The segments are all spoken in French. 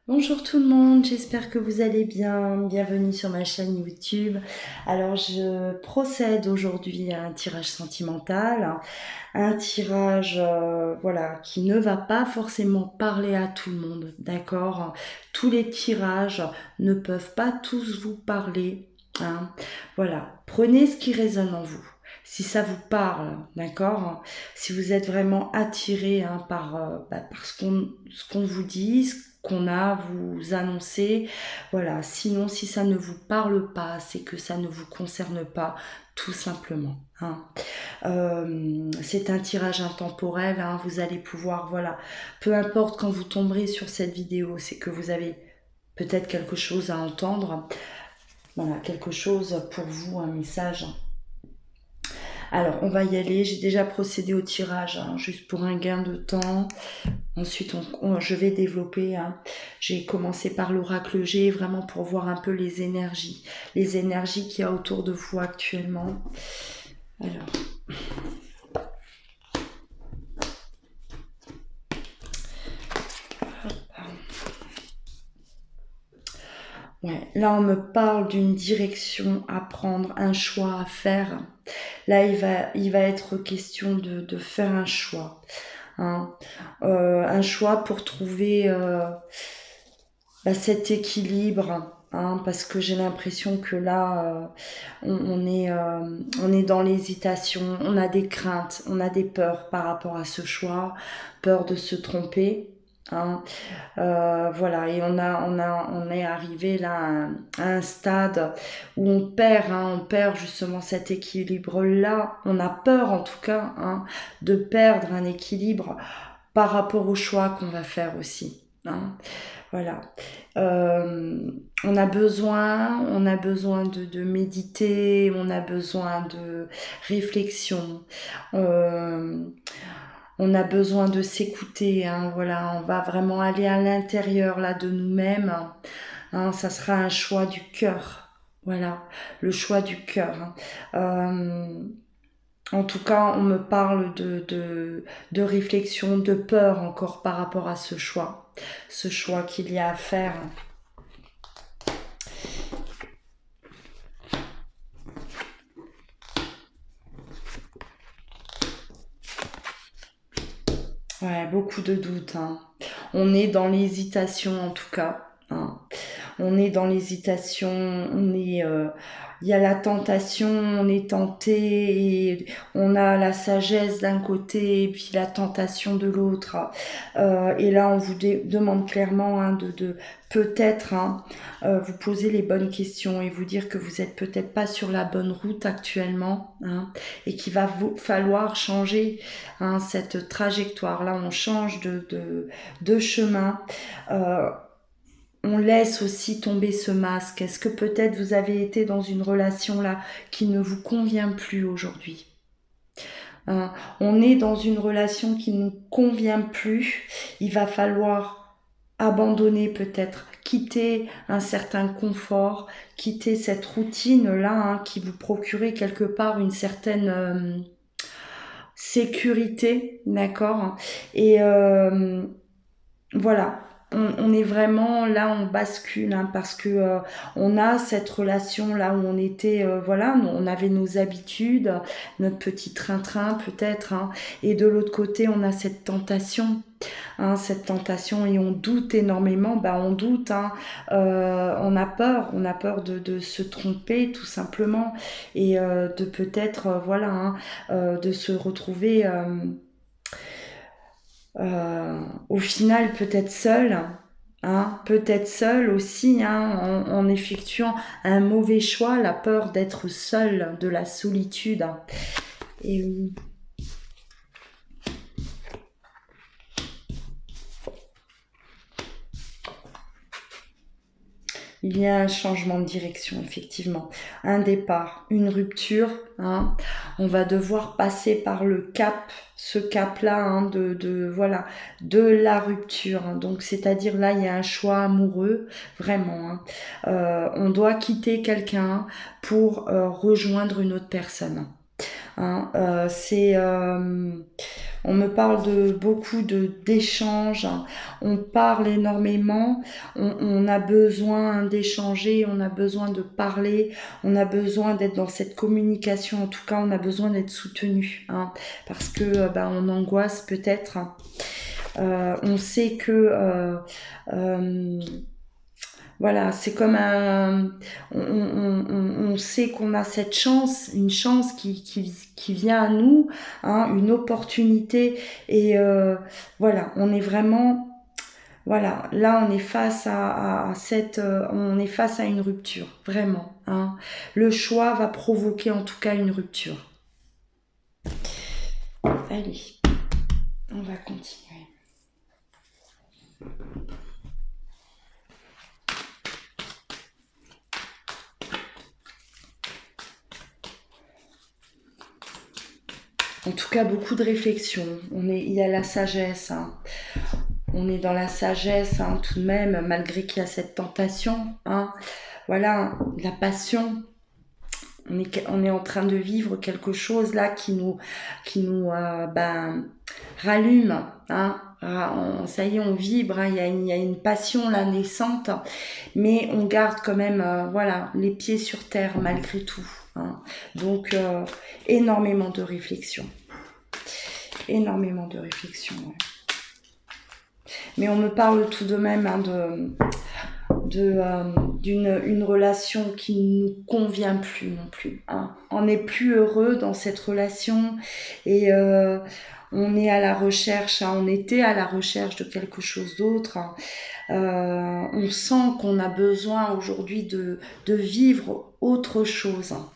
Bonjour tout le monde, j'espère que vous allez bien. Bienvenue sur ma chaîne YouTube. Alors je procède aujourd'hui à un tirage sentimental, un tirage voilà qui ne va pas forcément parler à tout le monde, d'accord? Tous les tirages ne peuvent pas tous vous parler, hein. Voilà, prenez ce qui résonne en vous. Si ça vous parle, d'accord? Si vous êtes vraiment attiré par ce qu'on vous dit, ce qu'on a à vous annoncer, voilà. Sinon, si ça ne vous parle pas, c'est que ça ne vous concerne pas, tout simplement, hein. C'est un tirage intemporel, hein. Vous allez pouvoir, voilà, peu importe quand vous tomberez sur cette vidéo, c'est que vous avez peut-être quelque chose à entendre, voilà, quelque chose pour vous, un message. Alors, on va y aller. J'ai déjà procédé au tirage, hein, juste pour un gain de temps. Ensuite, je vais développer, hein. J'ai commencé par l'oracle G, vraiment pour voir un peu les énergies qu'il y a autour de vous actuellement. Alors, ouais, là, on me parle d'une direction à prendre, un choix à faire. Là, il va être question de faire un choix, hein. Un choix pour trouver cet équilibre, hein, parce que j'ai l'impression que là, on est dans l'hésitation, on a des craintes, on a des peurs par rapport à ce choix, peur de se tromper, hein. Voilà, et on est arrivé là à un stade où on perd, hein, on perd justement cet équilibre-là. On a peur en tout cas, hein, de perdre un équilibre par rapport au choix qu'on va faire aussi, hein. Voilà. Euh, on a besoin de méditer, on a besoin de réflexion. Euh, on a besoin de s'écouter, hein, voilà, on va vraiment aller à l'intérieur là de nous-mêmes, hein, ça sera un choix du cœur, voilà, le choix du cœur, hein. En tout cas, on me parle de réflexion, de peur encore par rapport à ce choix qu'il y a à faire. Ouais, beaucoup de doutes, hein. On est dans l'hésitation en tout cas, hein. On est dans l'hésitation, il y a la tentation, on est tenté, et on a la sagesse d'un côté et puis la tentation de l'autre. Et là, on vous demande clairement, hein, de peut-être, hein, vous poser les bonnes questions et vous dire que vous êtes peut-être pas sur la bonne route actuellement, hein, et qu'il va vous falloir changer, hein, cette trajectoire. Là, on change de chemin. Euh, on laisse aussi tomber ce masque. Est-ce que peut-être vous avez été dans une relation là qui ne vous convient plus aujourd'hui? Hein, on est dans une relation qui ne nous convient plus. Il va falloir abandonner peut-être, quitter un certain confort, quitter cette routine-là, hein, qui vous procurait quelque part une certaine sécurité, d'accord? Et voilà, on est vraiment là, on bascule, hein, parce que on a cette relation là où on était, voilà, on avait nos habitudes, notre petit train-train peut-être, hein, et de l'autre côté on a cette tentation, hein, et on doute énormément, bah on doute, hein, on a peur de se tromper tout simplement, et de peut-être, voilà, hein, de se retrouver au final peut-être seul, hein, peut-être seul aussi, hein, en effectuant un mauvais choix, la peur d'être seul, de la solitude, hein. Et oui, il y a un changement de direction, effectivement, un départ, une rupture, hein. On va devoir passer par le cap, ce cap-là, hein, voilà, de la rupture, hein. Donc, c'est-à-dire là, il y a un choix amoureux, vraiment, hein. On doit quitter quelqu'un pour rejoindre une autre personne. hein. On me parle de beaucoup d'échanges, hein. On parle énormément, on a besoin d'échanger, on a besoin de parler, on a besoin d'être dans cette communication, en tout cas on a besoin d'être soutenu, hein, parce que on angoisse peut-être, hein. On sait que euh, voilà, c'est comme on sait qu'on a cette chance, une chance qui vient à nous, hein, une opportunité, et voilà, on est vraiment, voilà, là on est face on est face à une rupture, vraiment, hein. Le choix va provoquer en tout cas une rupture. Allez, on va continuer. En tout cas, beaucoup de réflexion. Il y a la sagesse, hein. On est dans la sagesse, hein, tout de même, malgré qu'il y a cette tentation, hein. Voilà, la passion. On est en train de vivre quelque chose là qui nous rallume, hein. Ça y est, on vibre, hein. Il y a une passion là naissante, mais on garde quand même, voilà, les pieds sur terre malgré tout, hein. Donc, énormément de réflexion. Énormément de réflexion, ouais. Mais on me parle tout de même, hein, d'une relation qui ne nous convient plus non plus, hein. On n'est plus heureux dans cette relation, et on est à la recherche, hein, on était à la recherche de quelque chose d'autre, hein. On sent qu'on a besoin aujourd'hui de vivre autre chose, hein.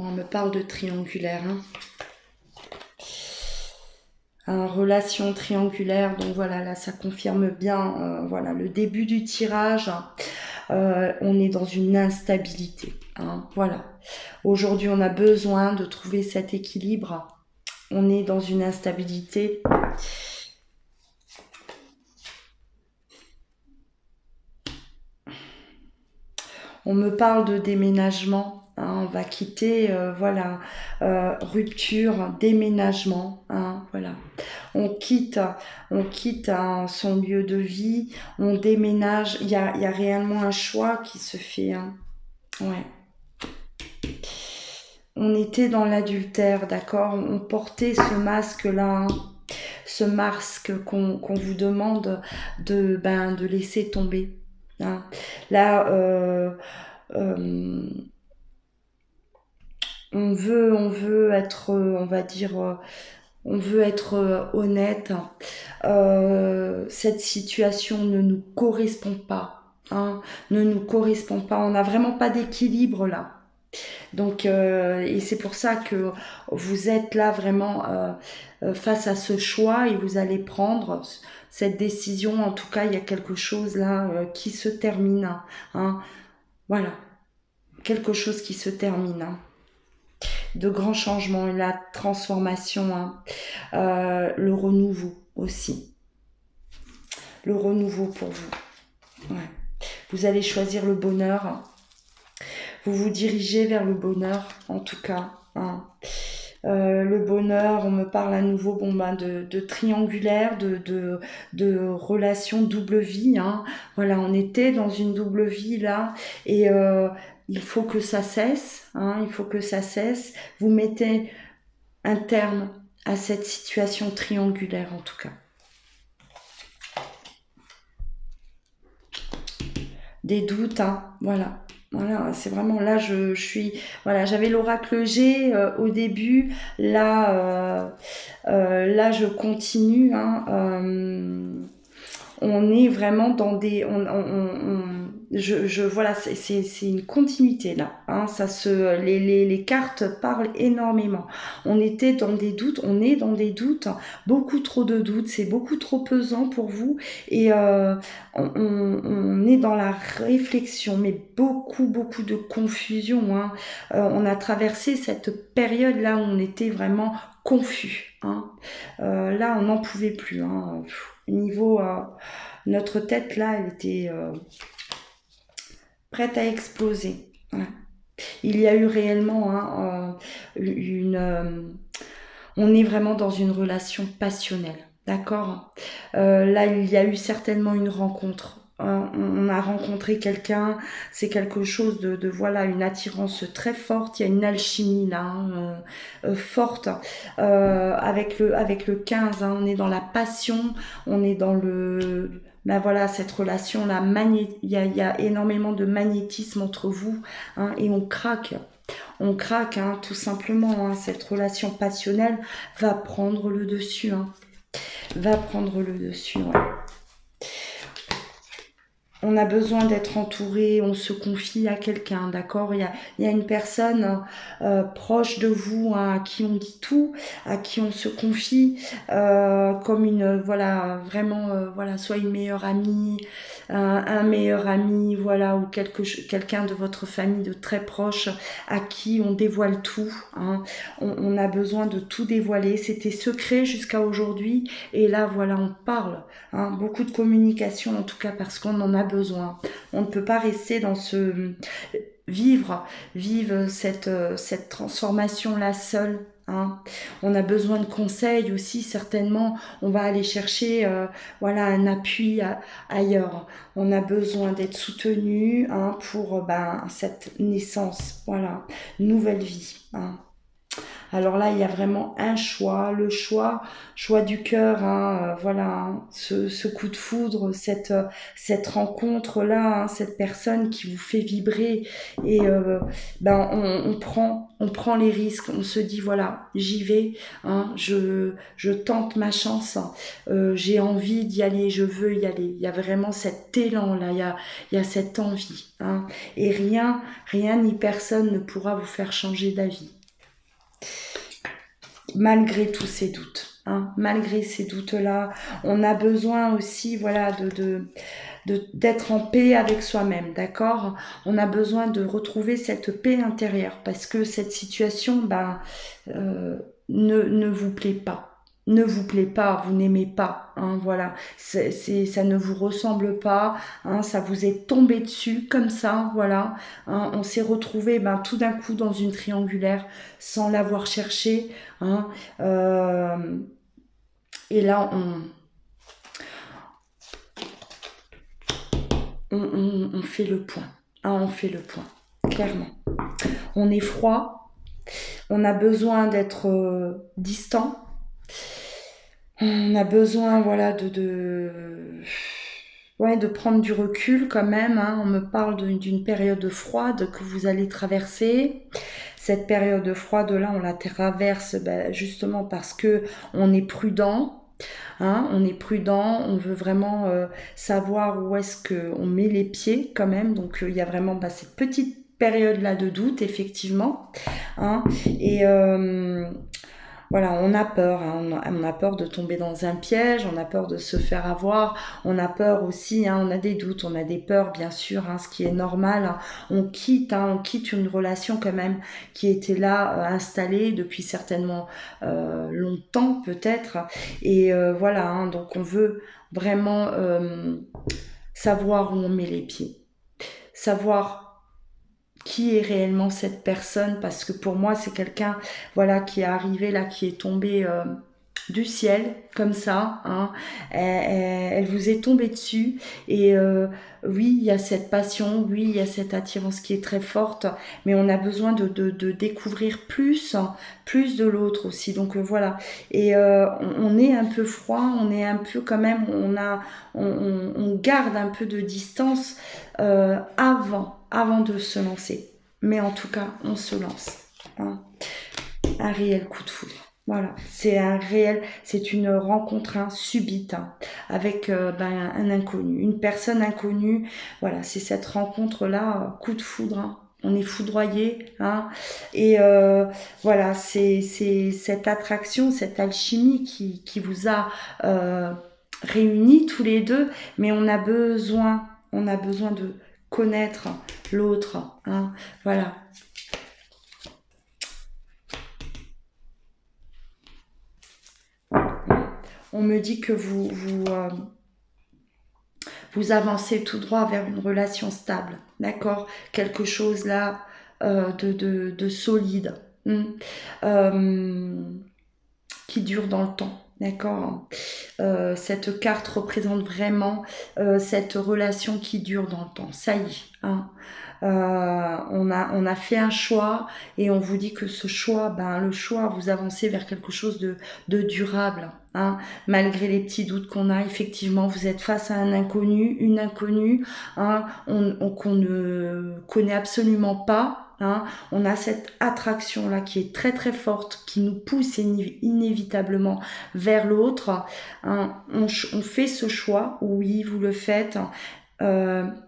On me parle de triangulaire, hein. Relation triangulaire, donc voilà, là ça confirme bien, voilà, le début du tirage. On est dans une instabilité, hein, voilà. Aujourd'hui, on a besoin de trouver cet équilibre. On est dans une instabilité. On me parle de déménagement, hein, on va quitter, voilà, rupture, déménagement, hein, voilà. On quitte, hein, son lieu de vie, on déménage. Il y a réellement un choix qui se fait, hein. Ouais. On était dans l'adultère, d'accord? On portait ce masque-là, hein, ce masque qu'on vous demande de laisser tomber, hein. Là, euh, on veut être, on va dire, on veut être honnête. Cette situation ne nous correspond pas, hein, ne nous correspond pas. On n'a vraiment pas d'équilibre là. Donc, et c'est pour ça que vous êtes là vraiment face à ce choix, et vous allez prendre cette décision. En tout cas, il y a quelque chose là qui se termine, hein. Voilà, quelque chose qui se termine, hein. De grands changements, la transformation, hein. Le renouveau aussi. Le renouveau pour vous. Ouais. Vous allez choisir le bonheur. Vous vous dirigez vers le bonheur, en tout cas, hein. Le bonheur, on me parle à nouveau, de triangulaire, de relation double vie, hein. Voilà, on était dans une double vie là, et il faut que ça cesse, hein, il faut que ça cesse. Vous mettez un terme à cette situation triangulaire, en tout cas. Des doutes, hein, voilà. Voilà, c'est vraiment là, je suis. Voilà, j'avais l'oracle G au début. Là, je continue, hein. On est vraiment dans des. Voilà, c'est une continuité là, hein. Les cartes parlent énormément. On était dans des doutes, on est dans des doutes, beaucoup trop de doutes, c'est beaucoup trop pesant pour vous, et on est dans la réflexion, mais beaucoup de confusion, hein. On a traversé cette période là où on était vraiment confus. Hein. Là, on n'en pouvait plus. Hein. Niveau, notre tête, là, elle était prête à exploser. Ouais. Il y a eu réellement on est vraiment dans une relation passionnelle. D'accord. Là, il y a eu certainement une rencontre. On a rencontré quelqu'un, c'est quelque chose voilà, une attirance très forte. Il y a une alchimie là, forte. Avec le 15, hein, on est dans la passion, on est dans le. Ben voilà, cette relation là, il y a énormément de magnétisme entre vous, hein, et on craque. On craque, hein, tout simplement. Hein, cette relation passionnelle va prendre le dessus. Hein. Va prendre le dessus, ouais. On a besoin d'être entouré, on se confie à quelqu'un, d'accord. Il y a une personne proche de vous, hein, à qui on dit tout, à qui on se confie, comme une, voilà, vraiment, voilà, soit une meilleure amie, un meilleur ami, voilà, ou quelqu'un de votre famille de très proche, à qui on dévoile tout. Hein. On a besoin de tout dévoiler. C'était secret jusqu'à aujourd'hui, et là, voilà, on parle. Hein. Beaucoup de communication, en tout cas, parce qu'on en a besoin. On ne peut pas rester dans ce vivre cette transformation là seule. Hein. On a besoin de conseils aussi, certainement. On va aller chercher voilà, un appui ailleurs. On a besoin d'être soutenu, hein, pour cette naissance, voilà, nouvelle vie. Hein. Alors là, il y a vraiment un choix, le choix du cœur, hein, voilà, hein, ce coup de foudre, cette rencontre-là, hein, cette personne qui vous fait vibrer, et on prend les risques, on se dit voilà, j'y vais, hein, je tente ma chance, j'ai envie d'y aller, je veux y aller. Il y a vraiment cet élan là, il y a cette envie, hein, et rien ni personne ne pourra vous faire changer d'avis. Malgré tous ces doutes, hein, malgré ces doutes-là, on a besoin aussi, voilà, d'être en paix avec soi-même, d'accord. On a besoin de retrouver cette paix intérieure, parce que cette situation, ne vous plaît pas. Ne vous plaît pas, vous n'aimez pas, hein, voilà, ça ne vous ressemble pas, hein, ça vous est tombé dessus comme ça, voilà, hein, on s'est retrouvé tout d'un coup dans une triangulaire sans l'avoir cherché, hein, et là on fait le point, hein, on fait le point, clairement. On est froid, on a besoin d'être distant. On a besoin, voilà, de prendre du recul quand même. Hein. On me parle d'une période froide que vous allez traverser. Cette période froide-là, on la traverse justement parce que on est prudent. Hein, on est prudent, on veut vraiment savoir où est-ce qu'on met les pieds quand même. Donc il y a vraiment cette petite période-là de doute, effectivement. Hein, et voilà, on a peur, hein, on a peur de tomber dans un piège, on a peur de se faire avoir, on a peur aussi, hein, on a des doutes, on a des peurs, bien sûr, hein, ce qui est normal. Hein. On quitte une relation quand même qui était là, installée depuis certainement longtemps peut-être. Et voilà, hein, donc on veut vraiment savoir où on met les pieds, savoir qui est réellement cette personne, parce que pour moi c'est quelqu'un, voilà, qui est arrivé là, qui est tombé du ciel comme ça, hein. Elle vous est tombée dessus, et oui, il y a cette passion, oui, il y a cette attirance qui est très forte, mais on a besoin de découvrir plus, hein, plus de l'autre aussi. Donc voilà, et on est un peu froid, on est un peu quand même, on garde un peu de distance avant de se lancer. Mais en tout cas, on se lance. Hein. Un réel coup de foudre. Voilà, c'est une rencontre, hein, subite, hein, avec un inconnu, une personne inconnue. Voilà, c'est cette rencontre-là, coup de foudre. Hein. On est foudroyé, hein, et voilà, c'est cette attraction, cette alchimie qui vous a réunis tous les deux, mais on a besoin de connaître l'autre, hein, voilà. on me dit que vous avancez tout droit vers une relation stable, d'accord? Quelque chose là de solide, euh, qui dure dans le temps. D'accord. Cette carte représente vraiment cette relation qui dure dans le temps. Ça y est. Hein. On a fait un choix et on vous dit que ce choix, ben, le choix, vous avancez vers quelque chose de durable. Hein. Malgré les petits doutes qu'on a, effectivement, vous êtes face à un inconnu, une inconnue, hein, qu'on ne connaît absolument pas. Hein, on a cette attraction là qui est très très forte, qui nous pousse inévitablement vers l'autre. Hein, on fait ce choix, oui, vous le faites.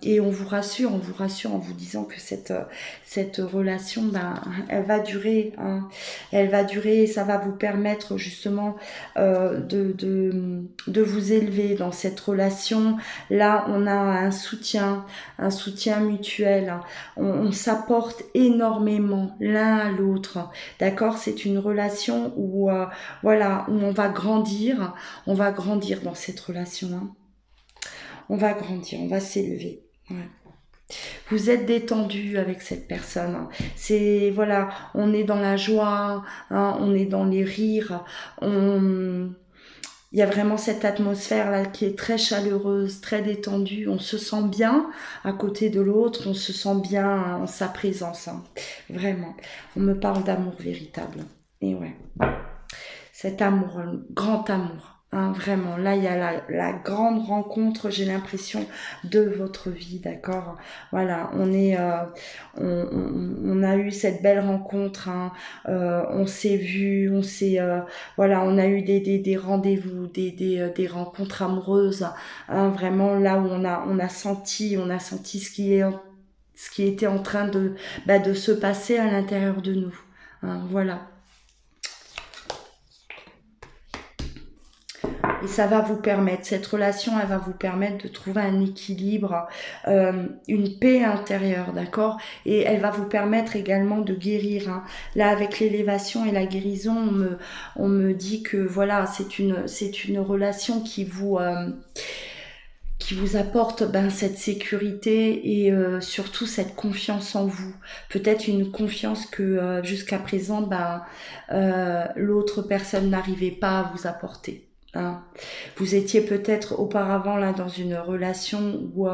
Et on vous rassure en vous disant que cette relation, ben, elle va durer, hein. Elle va durer et ça va vous permettre justement de vous élever dans cette relation. Là, on a un soutien mutuel. On s'apporte énormément l'un à l'autre. D'accord? C'est une relation où, voilà, où on va grandir dans cette relation. Hein. On va grandir, on va s'élever. Ouais. Vous êtes détendu avec cette personne. Hein. C'est voilà, on est dans la joie, hein, on est dans les rires. Il y a vraiment cette atmosphère là qui est très chaleureuse, très détendue. On se sent bien à côté de l'autre, on se sent bien en sa présence. Hein. Vraiment, on me parle d'amour véritable. Et ouais, cet amour, grand amour. Hein, vraiment, là il y a la grande rencontre, j'ai l'impression, de votre vie, d'accord. Voilà, on a eu cette belle rencontre, hein, on s'est vu, voilà, on a eu des rendez-vous, des rencontres amoureuses, hein, vraiment là où on a senti ce qui était en train de se passer à l'intérieur de nous, hein, voilà. Et ça va vous permettre, cette relation, elle va vous permettre de trouver un équilibre, une paix intérieure, d'accord? Et elle va vous permettre également de guérir. Hein. Là, avec l'élévation et la guérison, on me dit que voilà, c'est une relation qui vous apporte ben, cette sécurité et surtout cette confiance en vous. Peut-être une confiance que jusqu'à présent, ben, l'autre personne n'arrivait pas à vous apporter. Hein. Vous étiez peut-être auparavant là dans une relation où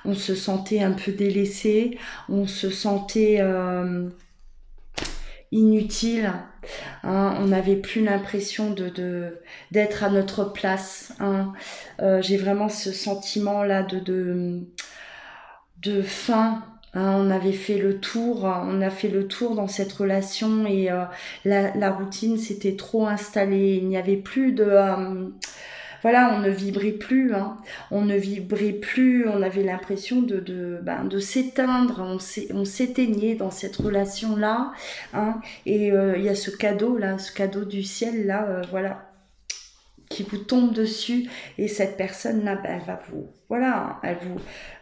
on se sentait un peu délaissé, on se sentait inutile, hein, on n'avait plus l'impression d'être à notre place. Hein. J'ai vraiment ce sentiment là de fin. Hein, on avait fait le tour, on a fait le tour dans cette relation et la routine s'était trop installée. Il n'y avait plus de voilà, on ne vibrait plus, hein. On ne vibrait plus, on avait l'impression de s'éteindre, on s'éteignait dans cette relation-là, hein. Et il y a ce cadeau-là, ce cadeau du ciel, là, voilà, qui vous tombe dessus et cette personne là ben, elle va vous voilà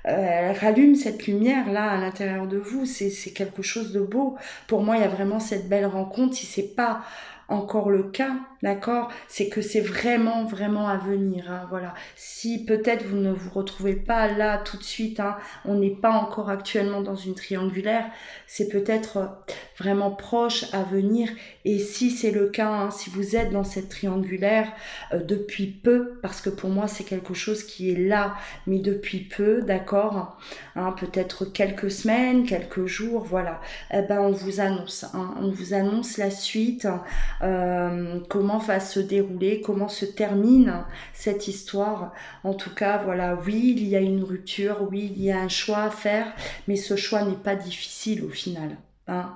elle rallume cette lumière là à l'intérieur de vous, c'est quelque chose de beau. Pour moi il y a vraiment cette belle rencontre. Si c'est pas encore le cas, d'accord, c'est que c'est vraiment vraiment à venir, hein, voilà. Si peut-être vous ne vous retrouvez pas là tout de suite, hein, on n'est pas encore actuellement dans une triangulaire, c'est peut-être vraiment proche à venir. Et si c'est le cas, hein, si vous êtes dans cette triangulaire depuis peu, parce que pour moi c'est quelque chose qui est là, mais depuis peu, d'accord, hein, peut-être quelques semaines, quelques jours, voilà, eh ben on vous annonce, hein, on vous annonce la suite, comment va se dérouler, comment se termine cette histoire. En tout cas, voilà, oui, il y a une rupture, oui, il y a un choix à faire, mais ce choix n'est pas difficile au final, hein.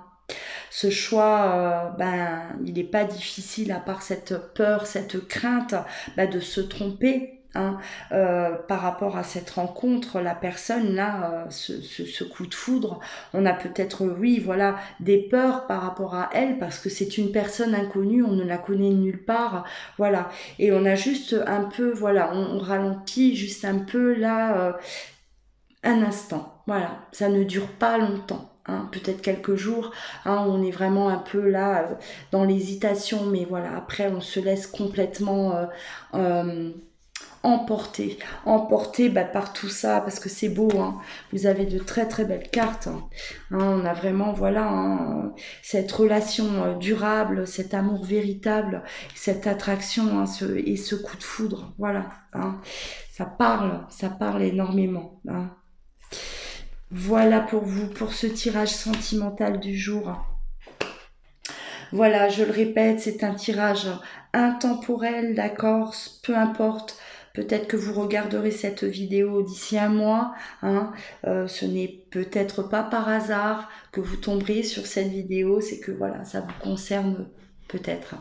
Ce choix, ben, il n'est pas difficile à part cette peur, cette crainte de se tromper. Hein, par rapport à cette rencontre, la personne là, ce coup de foudre, on a peut-être, oui, voilà, des peurs par rapport à elle parce que c'est une personne inconnue, on ne la connaît nulle part, voilà, et on a juste un peu, voilà, on ralentit juste un peu là, un instant. Voilà, ça ne dure pas longtemps. Hein, peut-être quelques jours, hein, on est vraiment un peu là dans l'hésitation, mais voilà, après on se laisse complètement emporté par tout ça, parce que c'est beau, hein. Vous avez de très très belles cartes, hein. Hein, on a vraiment, voilà, hein, cette relation durable, cet amour véritable, cette attraction, hein, et ce coup de foudre, voilà, hein. Ça parle énormément, hein. Voilà pour vous, pour ce tirage sentimental du jour. Voilà, je le répète, c'est un tirage intemporel, d'accord? Peu importe, peut-être que vous regarderez cette vidéo d'ici un mois, hein. Ce n'est peut-être pas par hasard que vous tomberez sur cette vidéo, c'est que voilà, ça vous concerne peut-être.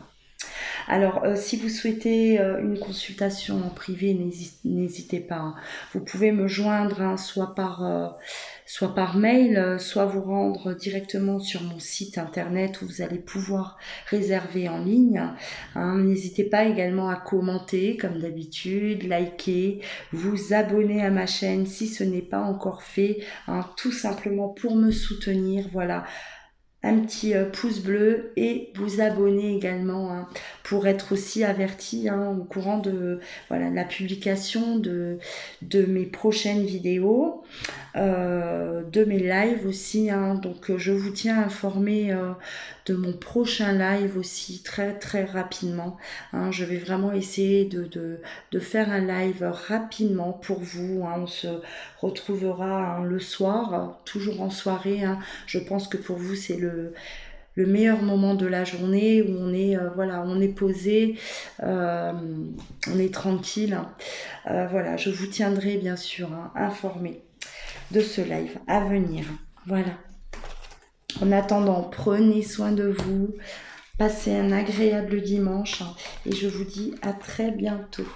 Alors, si vous souhaitez une consultation en privé, n'hésitez pas, hein. Vous pouvez me joindre, hein, soit par mail, soit vous rendre directement sur mon site internet où vous allez pouvoir réserver en ligne. Hein. N'hésitez pas également à commenter comme d'habitude, liker, vous abonner à ma chaîne si ce n'est pas encore fait, hein, tout simplement pour me soutenir. Voilà, un petit pouce bleu et vous abonner également, hein, pour être aussi averti, hein, au courant de voilà, la publication de mes prochaines vidéos, de mes lives aussi, hein. Donc je vous tiens informé de mon prochain live aussi très très rapidement, hein. Je vais vraiment essayer de faire un live rapidement pour vous, hein. On se retrouvera, hein, le soir, toujours en soirée, hein. Je pense que pour vous c'est le meilleur moment de la journée où on est voilà, on est posé, on est tranquille. Voilà, je vous tiendrai bien sûr, hein, informé de ce live à venir. Voilà. En attendant, prenez soin de vous, passez un agréable dimanche, hein, et je vous dis à très bientôt.